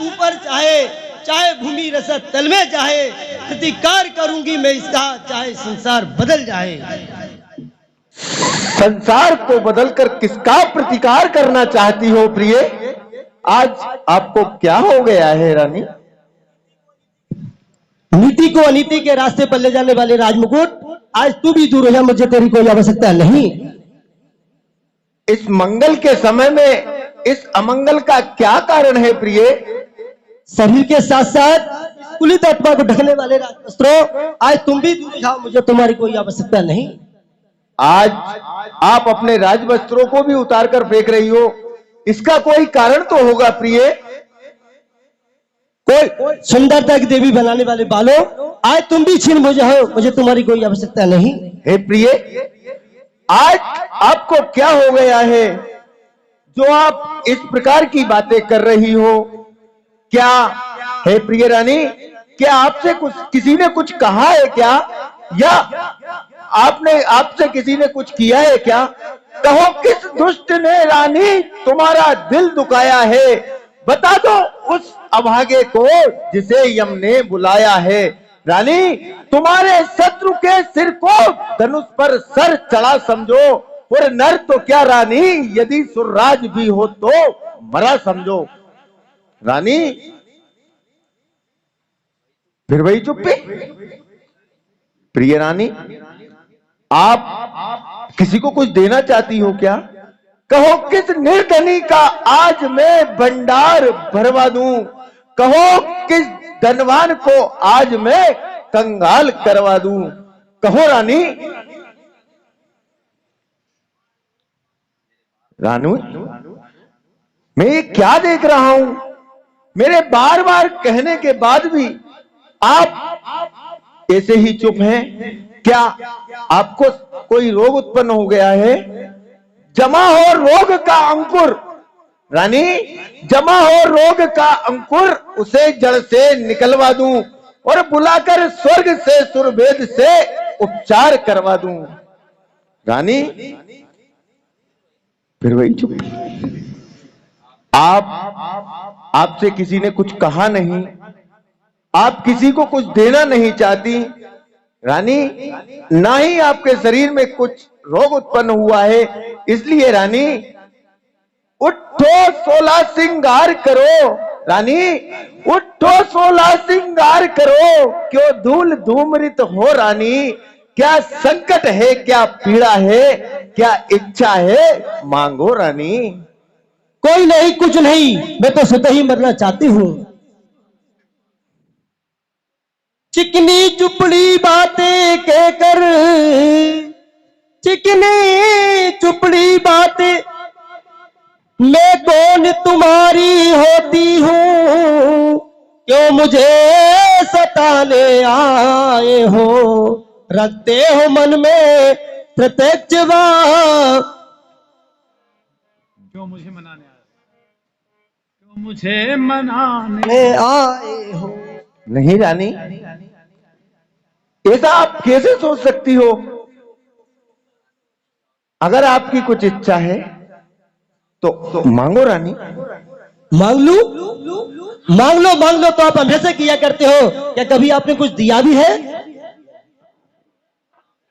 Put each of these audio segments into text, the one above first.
ऊपर चाहे, चाहे भूमि रसद तल में चाहे, प्रतिकार करूंगी मैं इसका, चाहे संसार बदल जाए। संसार को बदलकर किसका प्रतिकार करना चाहती हो प्रिय? आज आपको क्या हो गया है रानी? नीति को अनीति के रास्ते पर ले जाने वाले राजमुकुट, आज तू भी दूर हो जा, मुझे तेरी कोई आवश्यकता नहीं। इस मंगल के समय में इस अमंगल का क्या कारण है प्रिय? शरीर के साथ साथ कुलित आत्मा को ढकने वाले राजवस्त्रों, आज तुम भी दूर जाओ, मुझे तुम्हारी कोई आवश्यकता नहीं। आज आप अपने राजवस्त्रों को भी उतार कर फेंक रही हो, इसका कोई कारण तो होगा प्रिय? कोई सुंदरता की देवी बनाने वाले बालों, आज तुम भी छीन हो जाओ, मुझे तुम्हारी कोई आवश्यकता नहीं। हे प्रिय, आज आपको क्या हो गया है जो आप इस प्रकार की बातें कर रही हो? क्या हे प्रिय रानी, क्या आपसे कुछ किसी ने कुछ कहा है क्या, या आपसे किसी ने कुछ किया है क्या? कहो किस दुष्ट ने रानी तुम्हारा दिल दुखाया है? बता दो उस अभागे को जिसे यम ने बुलाया है। रानी, तुम्हारे शत्रु के सिर को धनुष पर सर चढ़ा समझो, और नर तो क्या रानी, यदि सुरराज भी हो तो मरा समझो। रानी, फिर वही चुप्पी। प्रिय रानी, आप किसी को कुछ देना चाहती हो क्या? कहो किस निर्धनी का आज मैं भंडार भरवा दूं, कहो किस धनवान को आज मैं कंगाल करवा दूं। कहो रानी। रानू, मैं ये क्या देख रहा हूं? मेरे बार बार कहने के बाद भी आप ऐसे ही चुप हैं। क्या आपको कोई रोग उत्पन्न हो गया है? जमा हो रोग का अंकुर रानी, जमा हो रोग का अंकुर, उसे जड़ से निकलवा दूं और बुलाकर स्वर्ग से सुरभेद से उपचार करवा दूं। रानी, फिर वही चुप। आपसे किसी ने कुछ कहा नहीं, आप किसी को कुछ देना नहीं चाहती रानी, ना ही आपके शरीर में कुछ रोग उत्पन्न हुआ है। इसलिए रानी, उठो 16 श्रृंगार करो रानी, उठो 16 श्रृंगार करो, क्यों धूल धूमरित हो रानी। क्या संकट है, क्या पीड़ा है, क्या इच्छा है, मांगो रानी। कोई नहीं, कुछ नहीं, मैं तो स्वतः ही मरना चाहती हूं। चिकनी चुपड़ी बातें कहकर, चिकनी चुपड़ी बातें, मैं कौन तुम्हारी होती हूं, क्यों मुझे सताने आए हो, रखते हो मन में प्रत्यक्ष क्यों मुझे मनाने आए, क्यों मुझे मनाने आए हो। नहीं रानी, ऐसा आप कैसे सोच सकती हो? अगर आपकी कुछ इच्छा है तो मांगो रानी। मांग लूं? मांग लो तो आप हमेशा किया करते हो, क्या कभी आपने कुछ दिया भी है?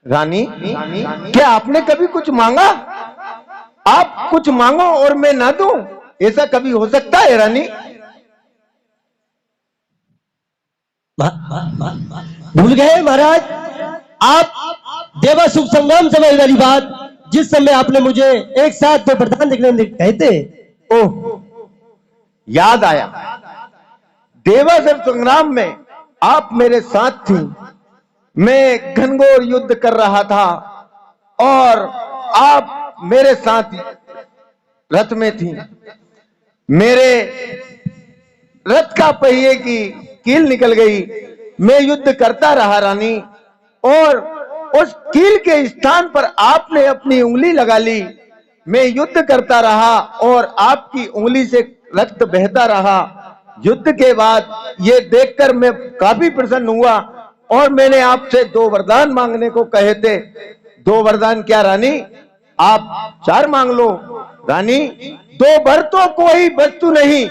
रानी, क्या आपने कभी कुछ मांगा? आप कुछ मांगो और मैं ना दूं, ऐसा कभी हो सकता है रानी? भूल गए महाराज, आप देवा शुभ संग्राम समय वाली बात, जिस समय आपने मुझे एक साथ दो वरदान देखने कहते। ओह, याद आया। देवा शुभ संग्राम में आप मेरे साथ थी, मैं घनघोर युद्ध कर रहा था और आप मेरे साथ रथ में थी। मेरे रथ का पहिए की कील निकल गई, मैं युद्ध करता रहा रानी, और उस कील के स्थान पर आपने अपनी उंगली लगा ली। मैं युद्ध करता रहा और आपकी उंगली से रक्त बहता रहा। युद्ध के बाद ये देखकर मैं काफी प्रसन्न हुआ और मैंने आपसे 2 वरदान मांगने को कहे थे। 2 वरदान क्या रानी, आप 4 मांग लो। रानी, 2 भर तो कोई वस्तु नहीं,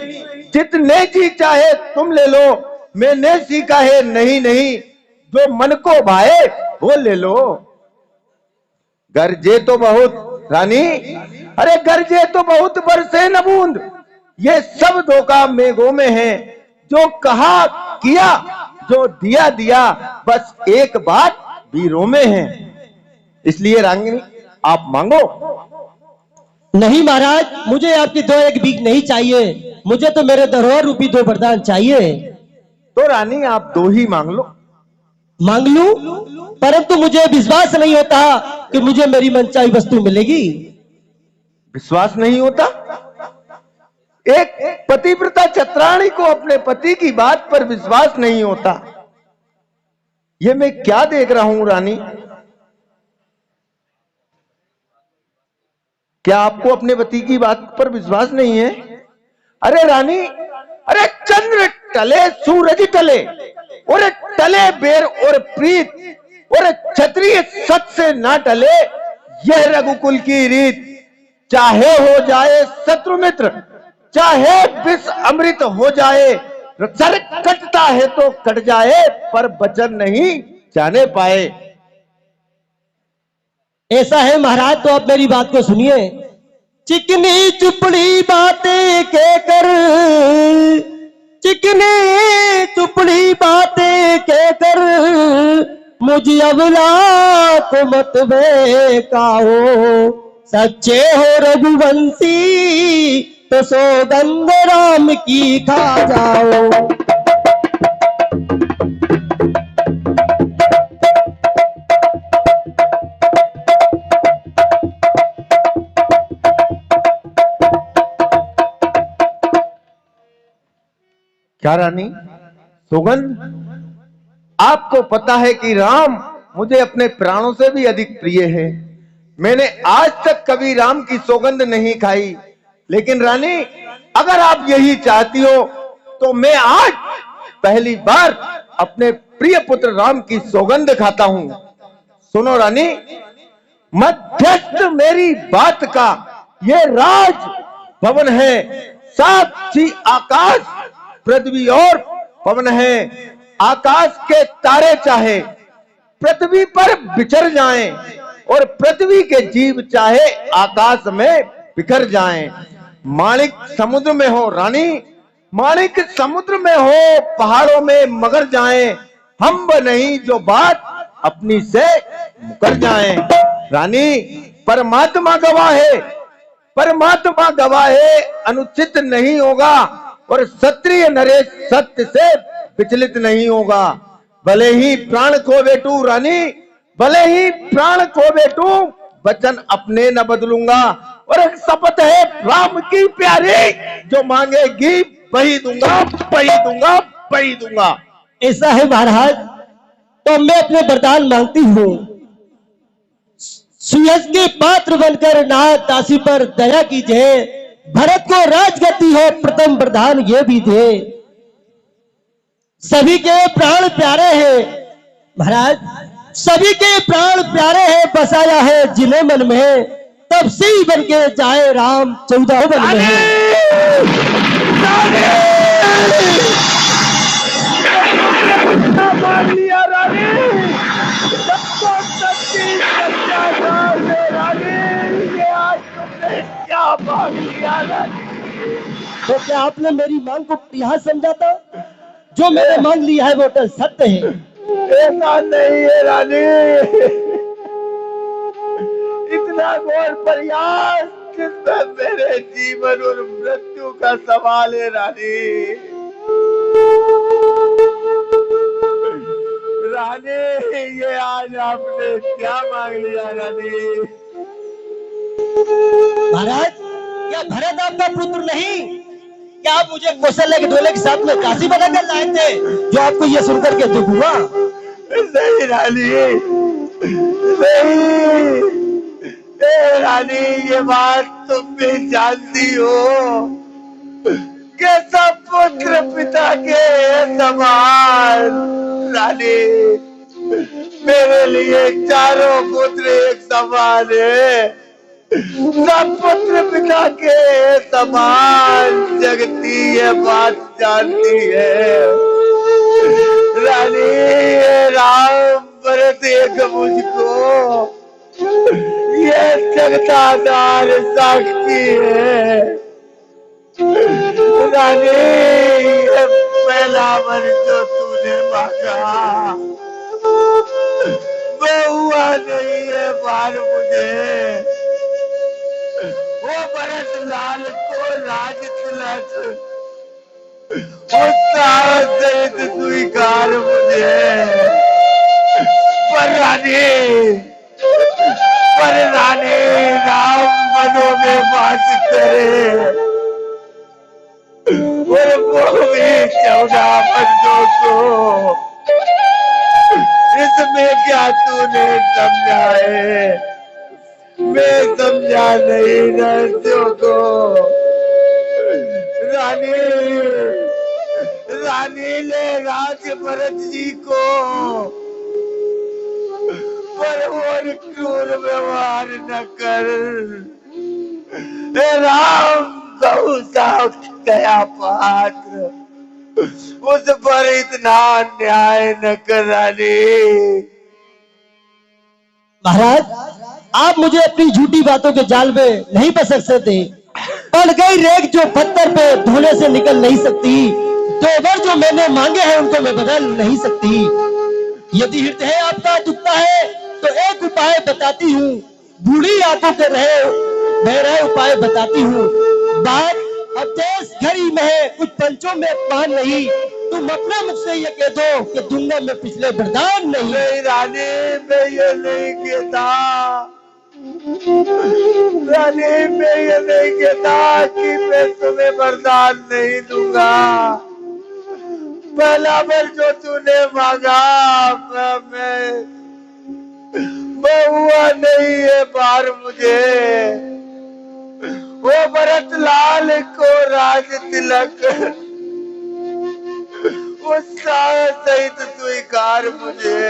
जितने जी चाहे तुम ले लो, मैंने सीखा है नहीं नहीं, जो मन को भाए वो ले लो। गरजे तो बहुत रानी, अरे गरजे तो बहुत बरसे न बूंद, ये सब धोखा मेघों में है। जो कहा किया, जो दिया दिया, बस एक बात वीरों में है। इसलिए रानी आप मांगो। नहीं महाराज, मुझे आपकी दो एक भीख नहीं चाहिए, मुझे तो मेरे धरोहर रूपी दो वरदान चाहिए। तो रानी आप दो ही मांग लो। मांग लूं, परंतु मुझे विश्वास नहीं होता कि मुझे मेरी मनचाही वस्तु मिलेगी। विश्वास नहीं होता? एक पतिव्रता चतुरानी को अपने पति की बात पर विश्वास नहीं होता, ये मैं क्या देख रहा हूं रानी? क्या आपको अपने पति की बात पर विश्वास नहीं है? अरे रानी, अरे चंद्र टले सूरज टले, और टले बेर और प्रीत, और क्षत्रिय सत से ना टले, यह रघुकुल की रीत। चाहे हो जाए शत्रु मित्र, चाहे विष अमृत हो जाए, सर कटता है तो कट जाए, पर वचन नहीं जाने पाए। ऐसा है महाराज, तो आप मेरी बात को सुनिए। चिकनी चुपड़ी बातें कहकर, चिकनी चुपड़ी बातें कहकर, मुझे अवला को मत बेकाओ। सच्चे हो रघुवंशी तो सौगंध राम की खा जाओ। क्या रानी सौगंध? आपको पता है कि राम मुझे अपने प्राणों से भी अधिक प्रिय है। मैंने आज तक कभी राम की सौगंध नहीं खाई, लेकिन रानी अगर आप यही चाहती हो तो मैं आज पहली बार अपने प्रिय पुत्र राम की सौगंध खाता हूं। सुनो रानी, मध्यस्थ मेरी बात का ये राज भवन है, साक्षी आकाश पृथ्वी और पवन है। आकाश के तारे चाहे पृथ्वी पर बिछर जाएं, और पृथ्वी के जीव चाहे आकाश में बिखर जाएं। माणिक समुद्र में हो रानी, माणिक समुद्र में हो, पहाड़ों में मगर जाएं, हम नहीं जो बात अपनी से मुकर जाएं। रानी परमात्मा गवाह है, परमात्मा गवाह है, अनुचित नहीं होगा, और क्षत्रिय नरेश सत्य से विचलित नहीं होगा। भले ही प्राण खो बेटू रानी, भले ही प्राण खो बेटू, वचन अपने न बदलूंगा, और एक शपथ है राम की प्यारी, जो मांगेगी वही दूंगा, वही दूंगा, वही दूंगा। ऐसा है महाराज, तो मैं अपने वरदान मांगती हूँ। सुयस के पात्र बनकर नाथ दासी पर दया कीजिए, भरत को राजगति हो प्रथम प्रधान ये भी दे। सभी के प्राण प्यारे हैं महाराज, सभी के प्राण प्यारे हैं, बसाया है जिन्हें मन में, तब से ही बन के जाए राम 14 बन में। तो क्या आपने मेरी मांग को यहाँ समझा था? जो मैंने मांग लिया है वो तो सत्य है। ऐसा नहीं है रानी, इतना घोर प्रयास जिसमें मेरे जीवन और मृत्यु का सवाल है रानी। रानी ये आज आपने क्या मांग लिया रानी? महाराज, क्या भरत आपका पुत्र नहीं? क्या आप मुझे कौशल्या के ढोले के साथ में काशी बनाकर लाए थे, जो आपको यह सुनकर के दुख हुआ? सही रानी, सही रानी, ये बात तुम भी जानती हो कि सब पुत्र पिता के समान। रानी मेरे लिए चारों पुत्र एक समान है, सब पुत्र पिता के समान जगती है, बात जानती है। रानी ये राम भरत एक मुझको ये जगतादार साक्षी है। रानी ये पहला वर जो तूने मांगा वो हुआ नहीं है बार मुझे। वो भरत लाल को राज तिलक उत्साह सहित स्वीकार मुझे। पर रानी राम मनों में वास करे और वो भी 14 बंदों को। इसमें क्या तूने समझा है? मैं समझा नहीं रहस्यों को। रानी रानी ने राज भरत जी को पर और क्रूर व्यवहार न कर। हे राम गौ साक्ष दया पात्र उस पर इतना अन्याय न कर। रानी महाराज, आप मुझे अपनी झूठी बातों के जाल में नहीं फंसा सकते। पड़ गई रेख जो पत्थर पे धोने से निकल नहीं सकती। 2 वर जो मैंने मांगे हैं उनको मैं बदल नहीं सकती। यदि हृदय आपका दुखता है तो एक उपाय बताती हूँ। बूढ़ी आंखों के रहे बह रहे उपाय बताती हूँ। बात अब देश घड़ी में है, कुछ पंचों में अपमान नहीं। तुम अपने मुख से ये कह दो कि दूंगा मैं पिछले वरदान नहीं। नहीं रानी मैं ये नहीं कहता। रानी मैं ये नहीं कहता कि मैं तुम्हें वरदान नहीं दूंगा। पहला वर जो तूने मांगा मैं हुआ नहीं है बार मुझे। वो भरत लाल को राज तिलक उत्साह सहित स्वीकार मुझे।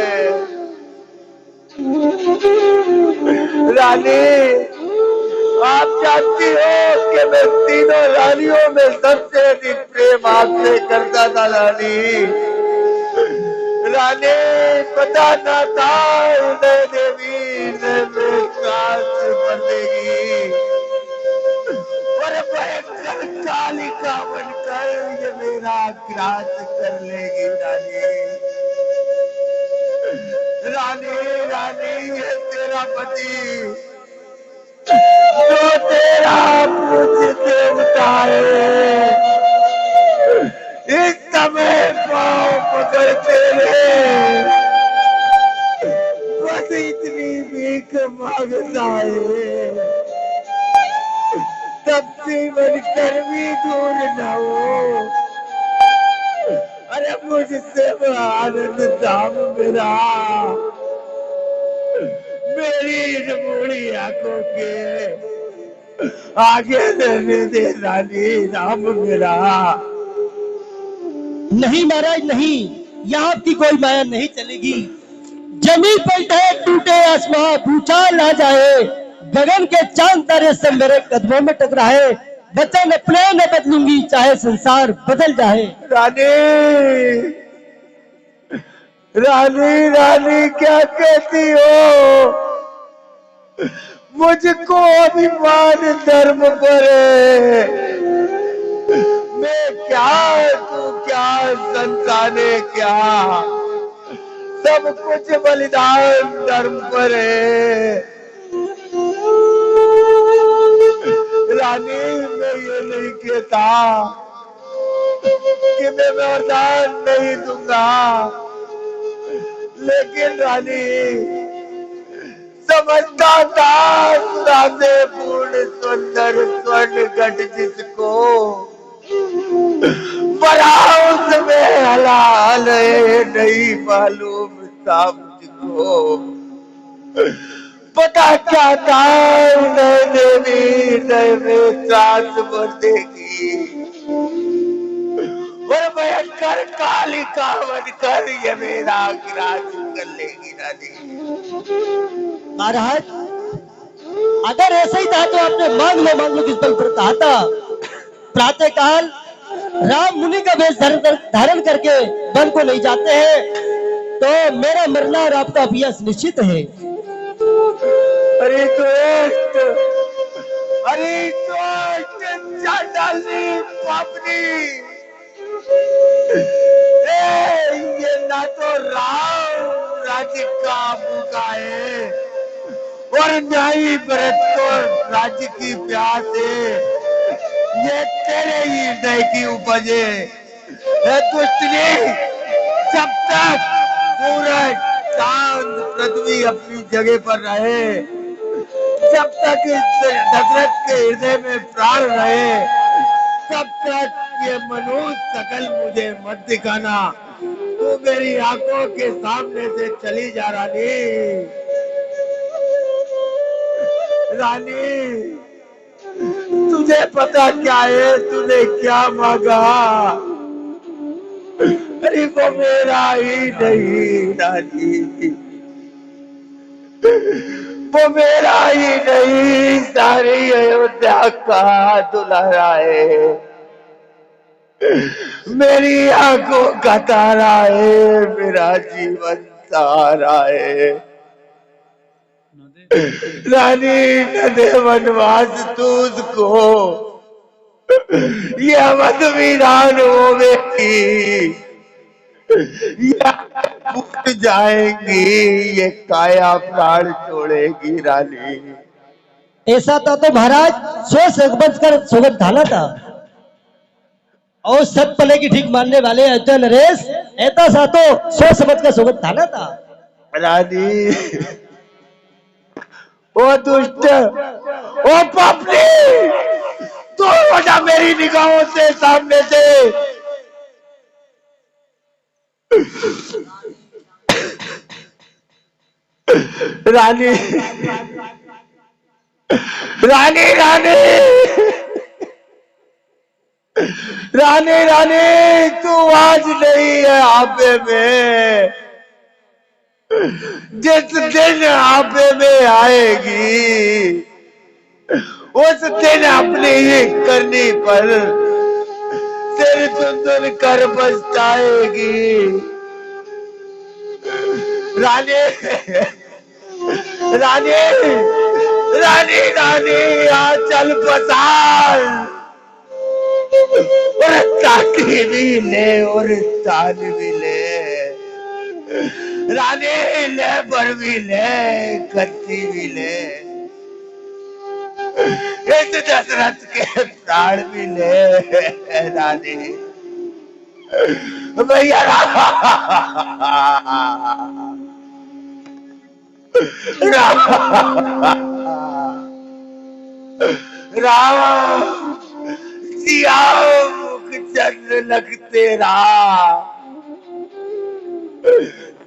रानी आप जानती हो कि मैं तीनों रानियों में सबसे अधिक प्रेम आपसे करता था। रानी रानी पता न था उदय देवी ने मेरे साथ बंदेगी और भयंकर कालिका बनकर ये मेरा ग्रास कर लेगी। रानी रानी ये तेरा पति जो तेरा मुझसे उतारे इस समय पाँव पकड़ तेरे बस इतनी भीख मांगता है तब से बनकर भी दूर न हो। अरे मुझसे आनंद धाम मेरा मेरी इन बूढ़ी आंखों के आगे रहने दे। रानी राम मेरा नहीं महाराज नहीं, यहाँ की कोई माया नहीं चलेगी। जमीन पलटे टूटे आसमां भूचाल आ जाए, गगन के चांद तारे सब मेरे कदमों में टकराए, वचन अपने न बदलूंगी चाहे संसार बदल जाए। रानी रानी रानी क्या कहती हो? मुझको अभिमान धर्म पर मैं क्या तू क्या संताने क्या सब कुछ बलिदान धर्म पर है। रानी मैं ये नहीं कहता कि मैं वरदान नहीं दूंगा, लेकिन रानी समझता था सुराने पूर्ण सुंदर स्वर्ण घट जिसको बड़ा उसमें हलाल है नहीं मालूम था मुझको। पता क्या था उन्हें देवी में त्रास भर देगी और भयंकर कालिका बनकर ये मेरा ग्रास कर लेगी। रानी महाराज अगर ऐसा ही था तो आपने मांग लो किस बल पर कहा था। प्रातः काल राम मुनि का वेश धारण करके वन को नहीं जाते हैं तो मेरा मरना और आपका अभ्यास निश्चित है। अरे दोस्त, अरे दोस्त, चांडाली पापनी, ये ना तो राम राज्य का भूखा है और ना ही भरत को राज्य की प्यास है। ये तेरे ही हृदय की उपज है दुष्टनी। जब तक सूरज चांद पृथ्वी अपनी जगह पर रहे, जब तक दशरथ के हृदय में प्राण रहे, तब तक ये मनुष्य सकल मुझे मत दिखाना। तू मेरी आंखों के सामने से चली जा रानी। रानी, तुझे पता क्या है, तूने क्या मांगा? अरे वो मेरा ही नहीं रानी, वो मेरा ही नहीं, सारी अयोध्या का दुल्हा है, मेरी आंखों का तारा है, मेरा जीवन सहारा है। रानी, न दे वनवास तुझको, ये अवध विधान होवेगी या फूट जाएंगी, ये काया प्राण छोड़ेगी। रानी, ऐसा तो महाराज सोच समझ कर सोगत ढाला था और सत पले की ठीक मानने वाले अयोध्या नरेश ऐसा सा तो सोच समझ कर सोगत ढाला था। रानी, ओ दुष्ट, ओ पापनी, तू हो जा मेरी निगाहों से सामने से। रानी, रानी, रानी, रानी, रानी, तू आज नहीं है आपे में, जिस दिन आपे में आएगी उस दिन अपनी ही करनी पर सिर सुंदर कर पछताएगी। रानी, रानी, रानी, रानी, आ चल पसार और ताकी भी ले और तान भी ले। रानी, ले बर भी ले, कत्ती भी ले, इस दशरथ के प्राण भी ले। रानी, भैया राम, सिया मुख चंद्र लग तेरा,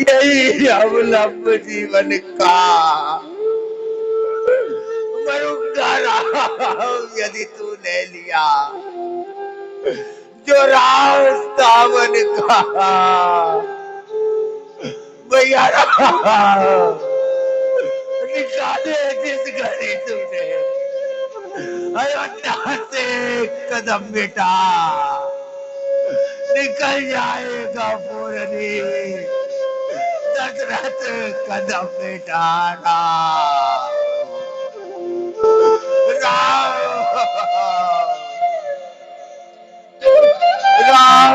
यही अवलंब जीवन का। मरूंगा राम यदि तूने लिया जो रास्तावन का। भैया निकाले जिस घड़ी तूने अयोध्या से कदम बेटा, निकल जाएगा पूरनी दशरथ कदम बेटा। राम, राम,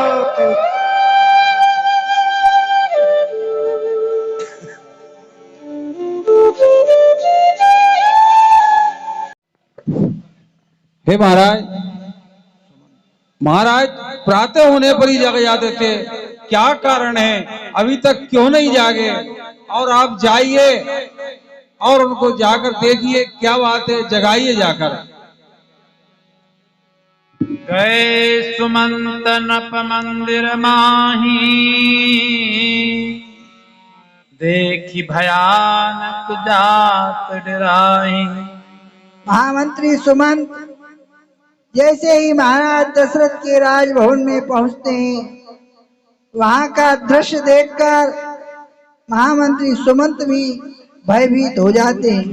हे महाराज, महाराज प्रातः होने पर ही जग जाते थे, क्या कारण है? अभी तक क्यों नहीं जागे? और आप जाइए और उनको जाकर देखिए, क्या बात है, जगाइए जाकर। गए सुमंत नप मंदिर माही, देखी भयानक जात डराही। महामंत्री सुमंत जैसे ही महाराज दशरथ के राजभवन में पहुंचते हैं, वहां का दृश्य देखकर महामंत्री सुमंत भी भयभीत हो जाते हैं।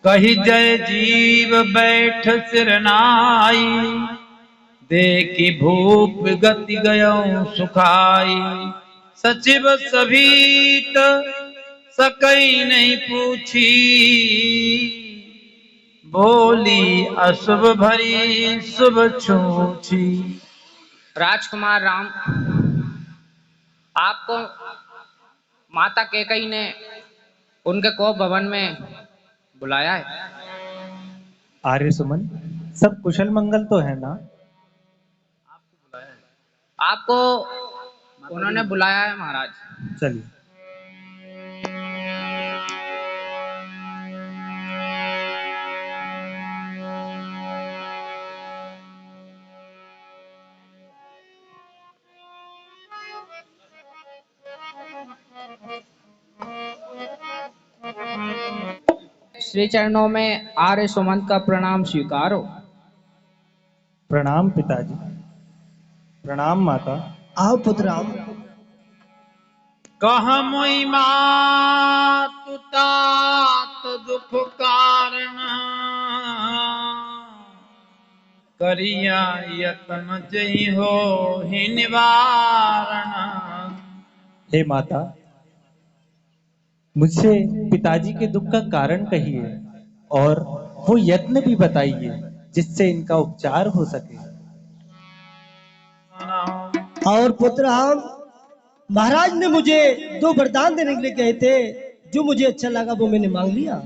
कही जय जीव बैठ सिर नाई, देखी भूप गति गयो सुखाई। सचिव सभीत सकई नहीं पूछी, बोली अशुभ भरी शुभ छूछी। राजकुमार राम, आपको माता कैकेयी ने उनके कोप भवन में बुलाया है। आर्य सुमन, सब कुशल मंगल तो है ना? आपको उन्होंने बुलाया है महाराज। चलिए। श्री चरणों में आर्य सुमंत का प्रणाम स्वीकारो। प्रणाम पिताजी। प्रणाम माता। आओ पुत्र आओ। कह मुई मातु तात दुख कारण, करिया यत्न जई हो ही निवारण। हे माता, मुझसे पिताजी के दुख का कारण कहिए और वो यत्न भी बताइए जिससे इनका उपचार हो सके। और पुत्र हम, महाराज ने मुझे 2 वरदान देने के लिए कहे थे, जो मुझे अच्छा लगा वो मैंने मांग लिया।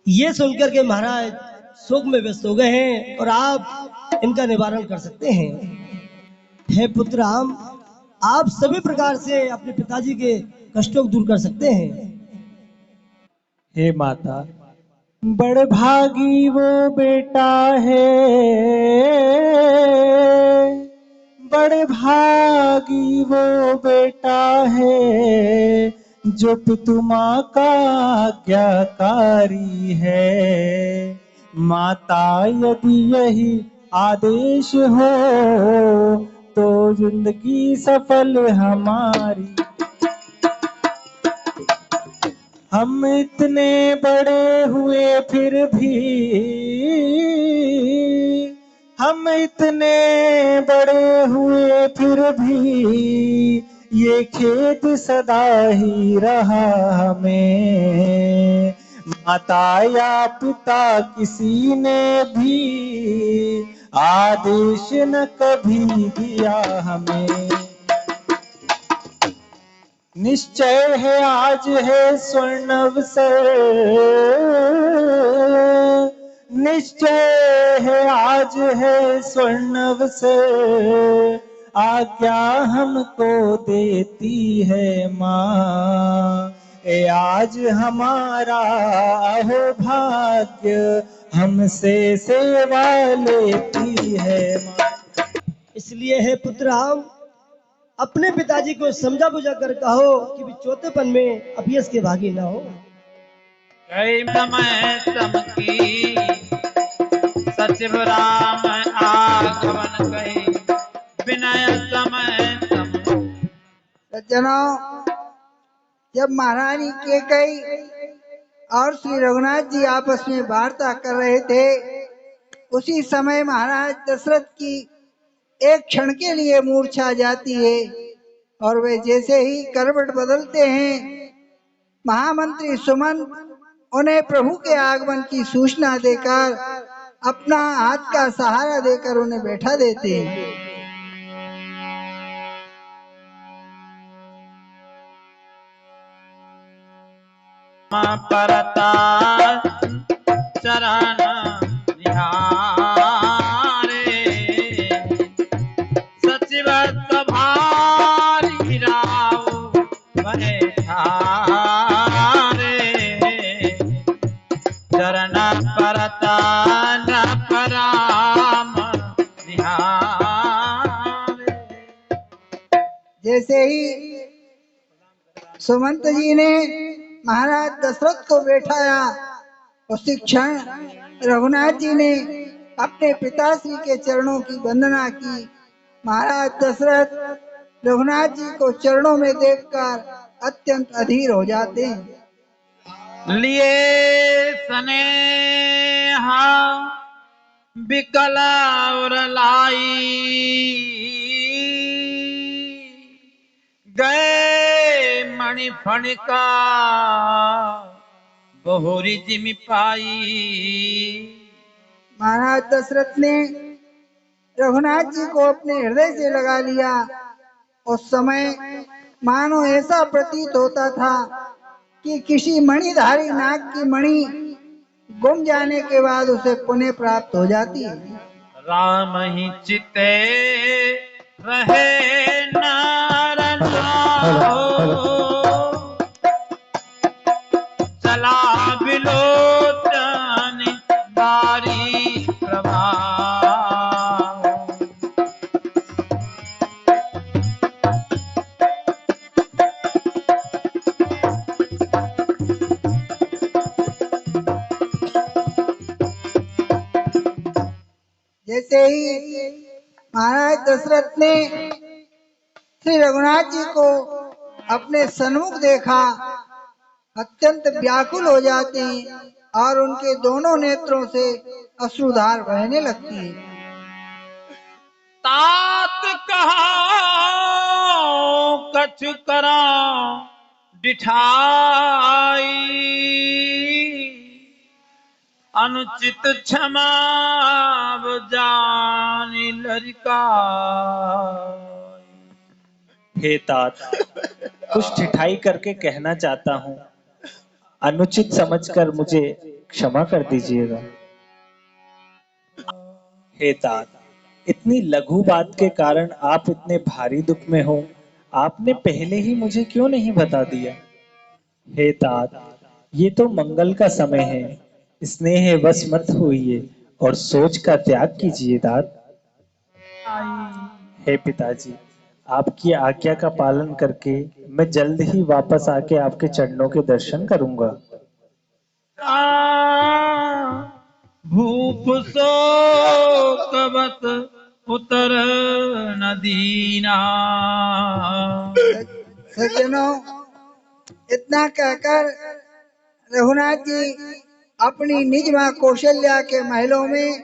ये सुनकर के महाराज शोक में व्यस्त हो गए हैं और आप इनका निवारण कर सकते हैं। हे पुत्र हम, आप सभी प्रकार से अपने पिताजी के कष्टों को दूर कर सकते हैं। हे माता, बड़ भागी वो बेटा है, बड़े भागी वो बेटा है, जो पितु माँ का आज्ञाकारी है। माता यदि यही आदेश हो तो जिंदगी सफल हमारी। हम इतने बड़े हुए फिर भी, हम इतने बड़े हुए फिर भी, ये खेद सदा ही रहा हमें। माता या पिता किसी ने भी आदेश न कभी दिया हमें। निश्चय है आज है स्वर्ण अवसर, निश्चय है आज है स्वर्ण अवसर, आज्ञा हमको देती है माँ। ए आज हमारा अहो भाग्य, हमसे सेवा लेती है माँ। इसलिए है पुत्र हम, अपने पिताजी को समझा बुझा कर कहो कि भी चौथेपन में अभियस के भागी ना हो। कई समय तमकी सचिव राम आगमन कही, विनय समय तम। सज्जनों, जब महारानी कैकेयी और श्री रघुनाथ जी आपस में वार्ता कर रहे थे, उसी समय महाराज दशरथ की एक क्षण के लिए मूर्छा जाती है और वे जैसे ही करवट बदलते हैं, महामंत्री सुमंत उन्हें प्रभु के आगमन की सूचना देकर अपना हाथ का सहारा देकर उन्हें बैठा देते हैं। परता चरण निहारे, सचिव सभारी राव बने ठारे। चरण परता न पराम निहारे। जैसे ही सुमंत जी ने महाराज दशरथ को बैठाया, उसी क्षण रघुनाथ जी ने अपने पिताश्री के चरणों की वंदना की। महाराज दशरथ रघुनाथ जी को चरणों में देखकर अत्यंत अधीर हो जाते हैं। लिए स्नेहा बिकला और लाई गए मणि फणिका बहुरी जिमि पाई। महाराज दशरथ ने रघुनाथ जी को अपने हृदय से लगा लिया। उस समय मानो ऐसा प्रतीत होता था कि किसी मणिधारी नाग की मणि गुम जाने के बाद उसे पुनः प्राप्त हो जाती है। राम ही चिते रहे नार चला बिलोचन बारी प्रभा। जैसे ही महाराज दशरथ ने श्री रघुनाथ जी को अपने सन्मुख देखा, अत्यंत व्याकुल हो जाते हैं और उनके दोनों नेत्रों से अश्रुधार बहने लगती है। तात कहा कछु करा डिठाई अनुचित क्षमा जानी लड़का। हे तात, कुछ ठिठाई करके कहना चाहता हूँ, अनुचित समझकर मुझे क्षमा कर दीजिएगा। हे तात, इतनी लघु बात के कारण आप इतने भारी दुख में हो, आपने पहले ही मुझे क्यों नहीं बता दिया? हे तात, ये तो मंगल का समय है, स्नेह वश मत होइए और सोच का त्याग कीजिए तात। हे पिताजी, आपकी आज्ञा का पालन करके मैं जल्द ही वापस आके आपके चरणों के दर्शन करूंगा। भूप सो कबत उतर नदीना। सज्जनों, इतना कहकर रघुनाथ जी अपनी निज मां कौशल्या के महलों में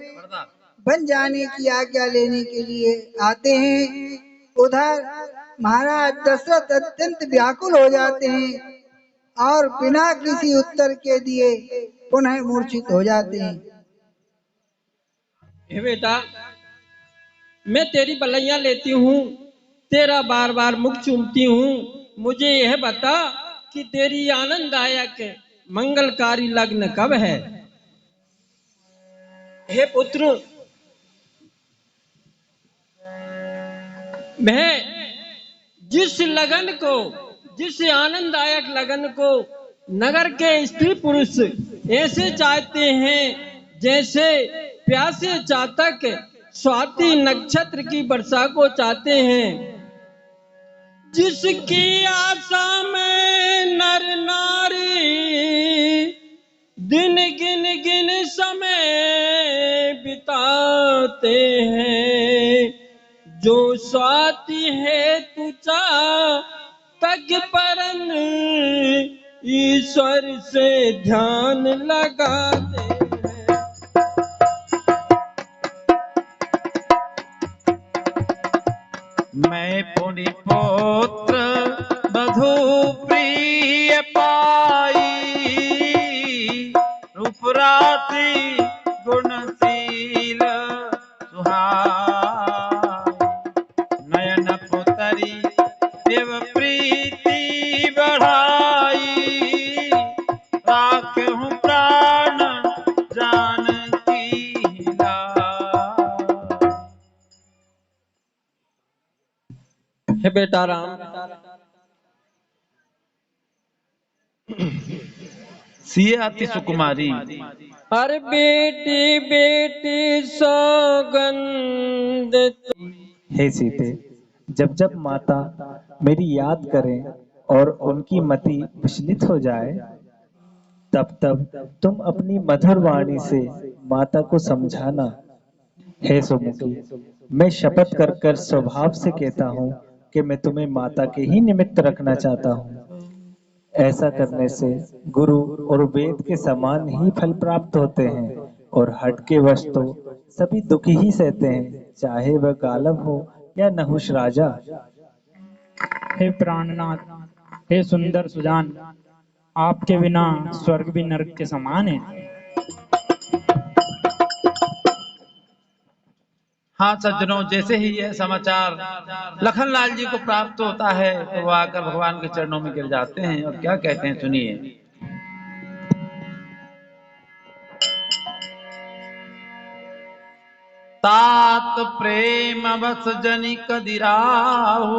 बन जाने की आज्ञा लेने के लिए आते हैं। उधर महाराज दशरथ अत्यंत व्याकुल हो जाते हैं और बिना किसी उत्तर के दिए पुनः मूर्छित हो जाते हैं। हे बेटा, मैं तेरी बलैया लेती हूँ, तेरा बार बार मुख चूमती हूँ। मुझे यह बता कि तेरी आनंददायक मंगलकारी लग्न कब है? हे पुत्र, मैं जिस लगन को, जिस आनंददायक लगन को नगर के स्त्री पुरुष ऐसे चाहते हैं जैसे प्यासे चातक स्वाति नक्षत्र की वर्षा को चाहते हैं। जिसकी आशा में नर नारी दिन गिन गिन समय बिताते हैं, जो स्वाति है तुझा तक परन ईश्वर से ध्यान लगाते हैं। मैं पुनि पुत्र बधु प्रिय पाई रूपरात्रि गुणशील सुहाई नयन पुतरी देव प्रीति बढ़ाई राखहूं प्राण जानकी लाय। हे बेटा राम, सिए अति सुकुमारी हर बेटी बेटी सौगंध। हे सीते, जब जब माता मेरी याद करें और उनकी मति विचलित हो जाए, तब तब तुम अपनी मधुर वाणी से माता को समझाना। हे सुमुखी, मैं शपथ कर कर स्वभाव से कहता हूँ कि मैं तुम्हें माता के ही निमित्त रखना चाहता हूँ। ऐसा करने से गुरु और वेद के समान ही फल प्राप्त होते हैं और हठ के वश तो सभी दुख ही सहते हैं, चाहे वह गालब हो या नहुष राजा। हे प्राणनाथ, हे सुंदर सुजान, आपके बिना स्वर्ग भी नरक के समान है। हाँ सज्जनों, जैसे ही यह समाचार लखनलाल जी को प्राप्त होता है तो वो आकर भगवान के चरणों में गिर जाते हैं और क्या कहते हैं सुनिए। तात प्रेम बस जनि कदिराहु,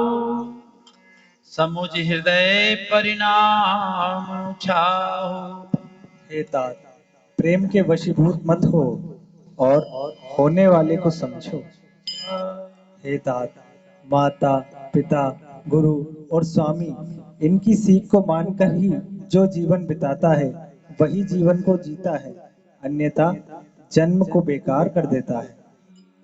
समुझ हृदय परिणाम छाहु। हे तात, प्रेम के वशीभूत मत हो और होने वाले को समझो। हे तात, माता पिता गुरु और स्वामी इनकी सीख को मानकर ही जो जीवन बिताता है वही जीवन को जीता है, अन्यथा जन्म को बेकार कर देता है।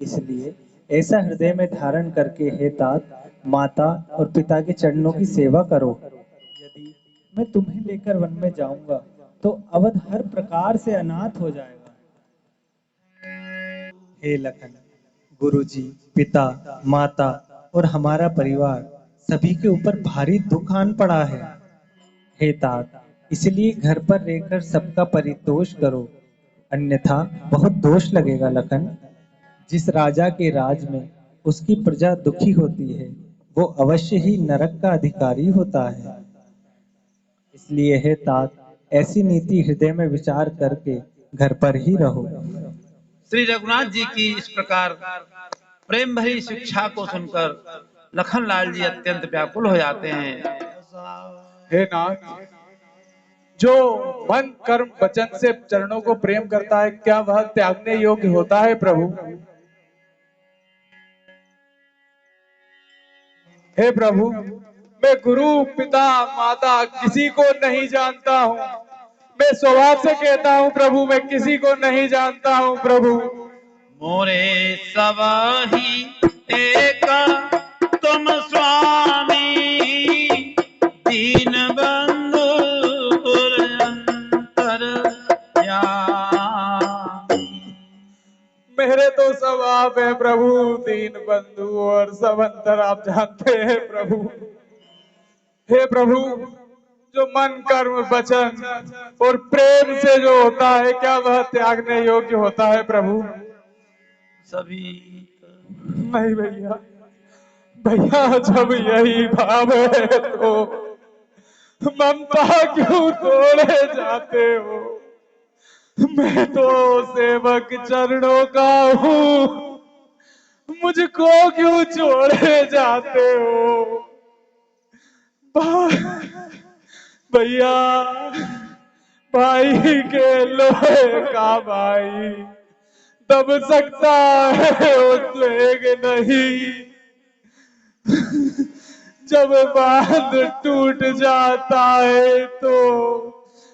इसलिए ऐसा हृदय में धारण करके हे तात, माता और पिता के चरणों की सेवा करो। यदि मैं तुम्हें लेकर वन में जाऊंगा तो अवध हर प्रकार से अनाथ हो जाएगा। हे लखन, गुरुजी, पिता, माता और हमारा परिवार सभी के ऊपर भारी दुख आन पड़ा है। हे तात, इसलिए घर पर रहकर सबका परितोष करो, अन्यथा बहुत दोष लगेगा लखन। जिस राजा के राज में उसकी प्रजा दुखी होती है वो अवश्य ही नरक का अधिकारी होता है। इसलिए हे तात, ऐसी नीति हृदय में विचार करके घर पर ही रहो। श्री रघुनाथ जी की इस प्रकार प्रेम भरी शिक्षा को सुनकर लखनलाल जी अत्यंत व्याकुल हो जाते हैं। हे नाथ, जो मन कर्म वचन से चरणों को प्रेम करता है, क्या वह त्यागने योग्य होता है प्रभु? हे प्रभु, मैं गुरु पिता माता किसी को नहीं जानता हूँ। मैं स्वभाव से कहता हूँ प्रभु, मैं किसी को नहीं जानता हूँ प्रभु। मोरे सब ही एक तुम स्वामी, दीन बंधु मेरे तो सब आप है प्रभु, दीन बंधु और सब अंतर आप जानते हैं प्रभु। हे प्रभु, जो मन कर्म वचन और प्रेम से जो होता है, क्या वह त्यागने योग्य होता है प्रभु? सभी नहीं भैया, भैया जब यही भाव है तो ममता क्यों तोड़े जाते हो? मैं तो सेवक चरणों का हूँ, मुझको क्यों छोड़े जाते हो? भैया, भाई के लोहे का भाई दब सकता है, उद्वेग नहीं। जब बांध टूट जाता है तो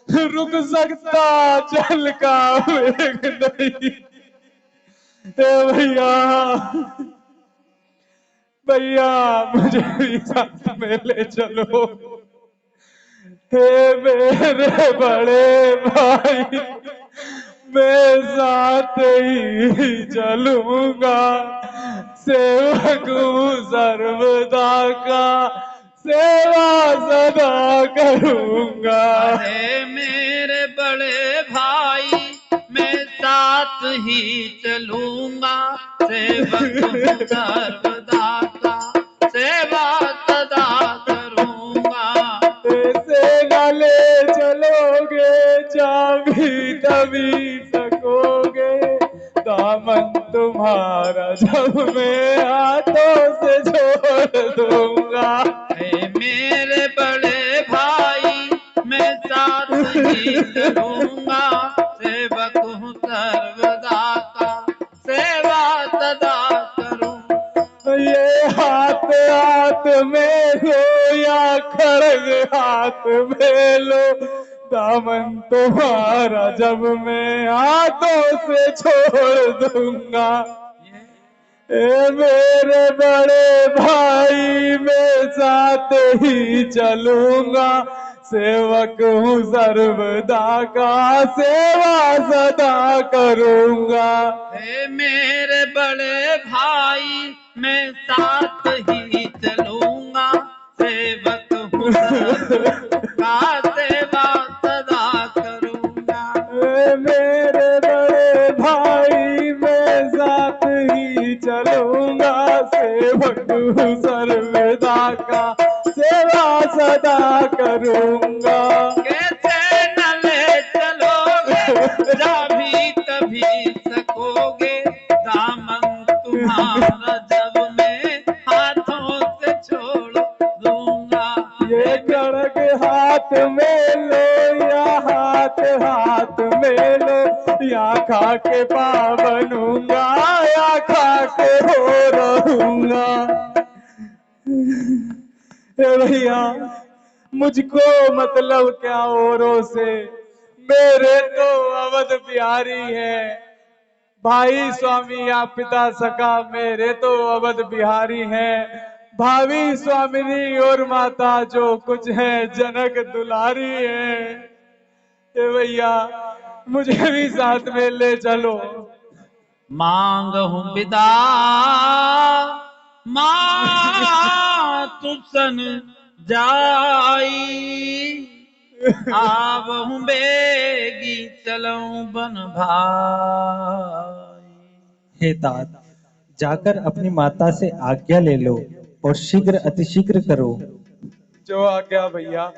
रुक सकता जल का वेग नहीं। भैया, भैया मुझे भी साथ में ले चलो। हे मेरे बड़े भाई, मैं साथ ही चलूंगा। सेवक हूँ सर्वदा का, सेवा सदा करूंगा। अरे मेरे बड़े भाई, मैं साथ ही चलूंगा। सेवक हूँ सर्वदा का, सेवा सदा करूंगा। ऐसे न ले चलोगे जा भी तभी सकोगे, दामन तुम्हारा जब मैं हाथों से छोड़ दूंगा। मेरे बड़े भाई, मैं साथ ही चलूंगा। सेवक हूँ सर्वदा का, सेवा सदा करूं। ये हाथ हाथ में लो या खड़ग हाथ में लो, दामन तुम्हारा जब मैं हाथों से छोड़ दूंगा। ए मेरे बड़े भाई, मैं साथ ही चलूंगा। सेवक हूँ सर्वदा का, सेवा सदा करूँगा। हे मेरे बड़े भाई मैं साथ ही चलूंगा, सेवक हूँ का सेवा सदा करूंगा। हे मेरे बड़े भाई मैं साथ ही चलूंगा, सेवक हूँ सर्वदा का, सेवा सदा करूंगा। कैसे न ले चलोगे जा भी तभी सकोगे, दामन तुम्हारा जब मैं हाथों से छोड़ दूंगा। ये खड़ग हाथ में लो या हाथ हाथ में लो, या खा के पावनूंगा या खा के हो रहूंगा। भैया मुझको मतलब क्या औरों से, मेरे तो अवध बिहारी है। भाई स्वामी या पिता सखा मेरे तो अवध बिहारी हैं। भावी स्वामिनी और माता जो कुछ है जनक दुलारी है। ए भैया मुझे भी साथ में ले चलो। मांग हूँ विदा माँ तुसन जाई, आव हूँ बेगी चलऊं बन भाई। हे तात, जाकर अपनी माता से आज्ञा ले लो और शीघ्र अतिशीघ्र करो। जो आ गया भैया।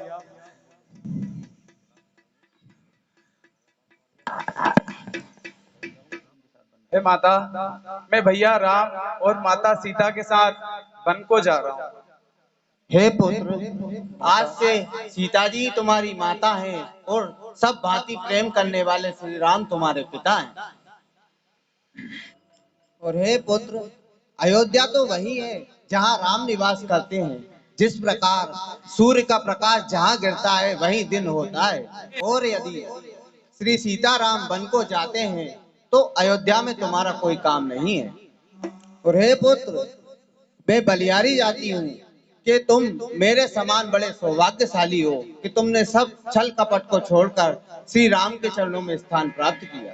हे माता, मैं भैया राम और माता सीता के साथ वन को जा रहा हूँ। हे पुत्र, आज से सीता जी तुम्हारी माता हैं और सब भांति प्रेम करने वाले श्री राम तुम्हारे पिता हैं। और हे पुत्र, अयोध्या तो वही है जहाँ राम निवास करते हैं। जिस प्रकार सूर्य का प्रकाश जहाँ गिरता है वही दिन होता है। और यदि श्री सीताराम वन को जाते हैं तो अयोध्या में तुम्हारा कोई काम नहीं है। और हे पुत्र, मैं बलियारी जाती हूँ कि तुम मेरे समान बड़े सौभाग्यशाली हो कि तुमने सब छल कपट को छोड़कर श्री राम के चरणों में स्थान प्राप्त किया।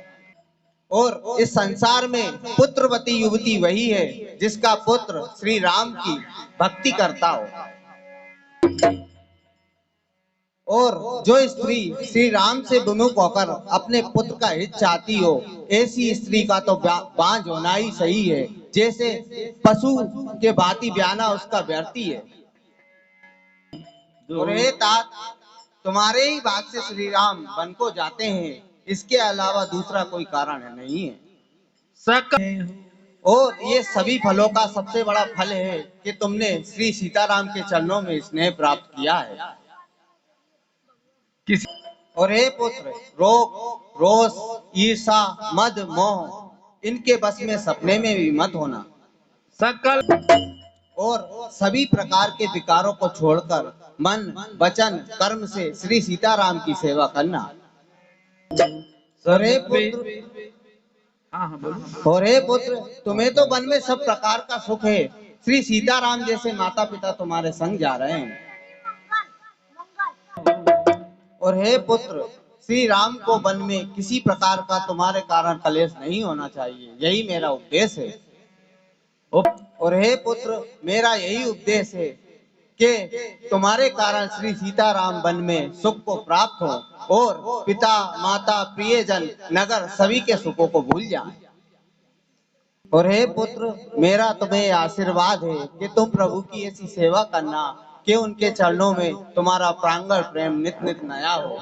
और इस संसार में पुत्रवती युवती वही है जिसका पुत्र श्री राम की भक्ति करता हो। और जो स्त्री श्री राम से विमुख होकर अपने पुत्र का हित चाहती हो, ऐसी स्त्री का तो बांझ होना ही सही है। जैसे पशु के भांति ब्याना उसका व्यर्थी है। और हे तात, तुम्हारे ही भाग से श्री राम वन को जाते हैं, इसके अलावा दूसरा कोई कारण नहीं है। और ये सभी फलों का सबसे बड़ा फल है कि तुमने श्री सीताराम के चरणों में स्नेह प्राप्त किया है। और हे पुत्र, रोग, रोष, ईर्षा, मद, मोह इनके बस में सपने में भी मत होना। सकल और सभी प्रकार के विकारों को छोड़कर मन, वचन, कर्म से श्री सीताराम की सेवा करना। और हे पुत्र, और हे पुत्र, तुम्हें तो वन में सब प्रकार का सुख है। श्री सीताराम जैसे माता पिता तुम्हारे संग जा रहे हैं। और हे पुत्र, श्री राम को वन में किसी प्रकार का तुम्हारे कारण कलेश नहीं होना चाहिए, यही मेरा उपदेश है। और हे पुत्र, मेरा यही उपदेश है कि तुम्हारे कारण श्री सीताराम वन में सुख को प्राप्त हो और पिता, माता, प्रियजन, नगर सभी के सुखों को भूल जाएं। और हे पुत्र, मेरा तुम्हें आशीर्वाद है कि तुम प्रभु की ऐसी सेवा करना कि उनके चरणों में तुम्हारा प्रांगण प्रेम नित नित नया हो।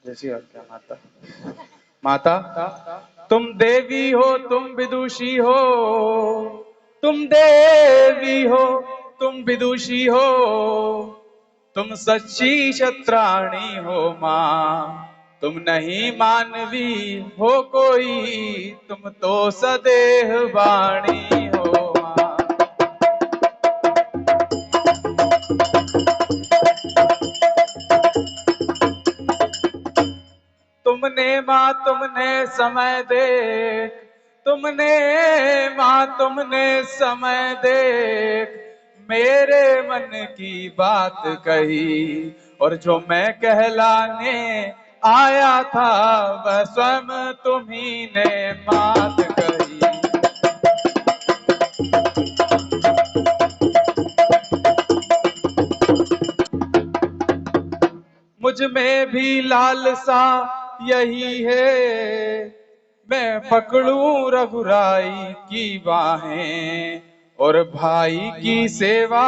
जैसी और क्या माता। माता, तुम देवी हो, तुम विदुषी हो, तुम देवी हो, तुम विदुषी हो, तुम सच्ची क्षत्राणी हो माँ, तुम नहीं मानवी हो कोई, तुम तो सदेह वाणी हो माँ। तुमने माँ तुमने समय देख, तुमने माँ तुमने समय देख, मेरे मन की बात कही, और जो मैं कहलाने आया था वह स्वयं तुम्ही ने बात कही। मुझ में भी लालसा यही है, मैं पकड़ूं रघुराई की बाहें, और भाई की सेवा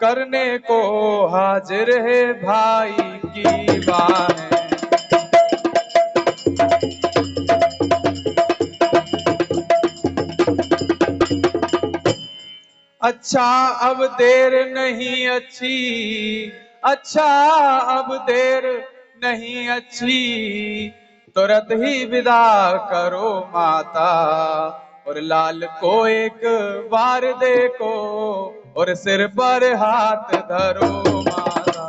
करने को हाजिर है भाई की बाहें। अच्छा अब देर नहीं अच्छी, अच्छा अब देर नहीं अच्छी, तुरंत ही विदा करो माता, और लाल को एक बार देखो, और सिर पर हाथ धरो माता।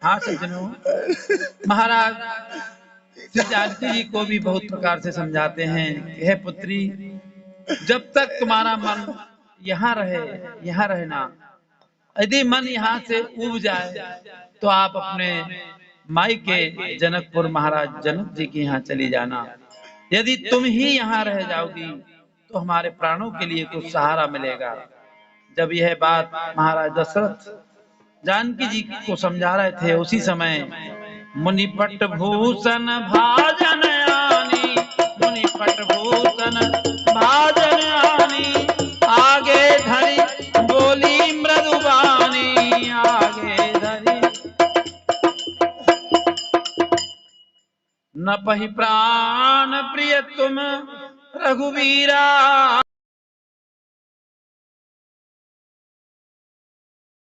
हाँ सज्जनों, महाराज श्री जानकी जी को भी बहुत प्रकार से समझाते हैं कि हे पुत्री, जब तक तुम्हारा मन यहाँ रहना। यदि मन यहाँ से उब जाए तो आप अपने मायके जनकपुर महाराज जनक जी के यहाँ चली जाना। यदि तुम ही यहाँ रह जाओगी तो हमारे प्राणों के लिए कुछ सहारा मिलेगा। जब यह बात महाराज दशरथ जानकी जी को समझा रहे थे, उसी समय मुनिपट भूषण भाजन आनी, मुनिपट भूषण भाजन आनी, आगे धरी बोली मृदुबानी, आगे धरी न पहि प्राण प्रिय तुम रघुवीरा।